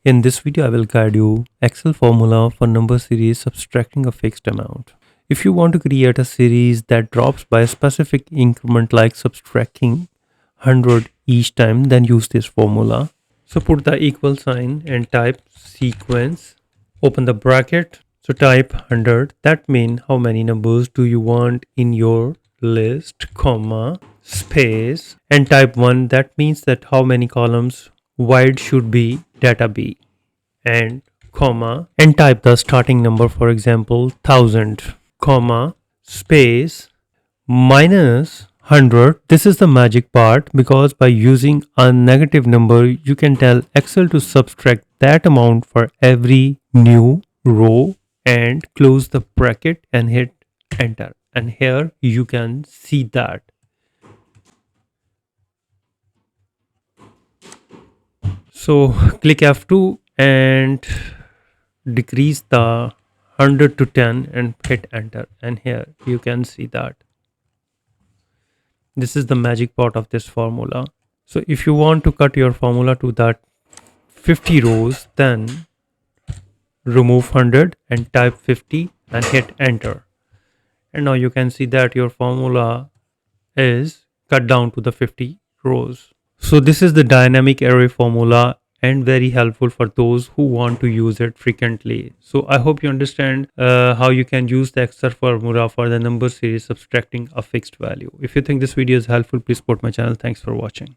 In this video, I will guide you Excel formula for number series subtracting a fixed amount. If you want to create a series that drops by a specific increment like subtracting 100 each time, then use this formula. So put the equal sign and type sequence. Open the bracket. So type 100. That means how many numbers do you want in your list, comma, space, and type 1. That means that how many columns wide should be data be, and comma, and type the starting number, for example 1000, comma, space, minus 100. This is the magic part, because by using a negative number you can tell Excel to subtract that amount for every new row and close the bracket and hit enter, and here you can see that. So click F2 and decrease the 100 to 10 and hit enter, and here you can see that this is the magic part of this formula. So if you want to cut your formula to that 50 rows, then remove 100 and type 50 and hit enter, and now you can see that your formula is cut down to the 50 rows. So this is the dynamic array formula and very helpful for those who want to use it frequently. So I hope you understand how you can use the Excel formula for the number series subtracting a fixed value. If you think this video is helpful, please support my channel. Thanks for watching.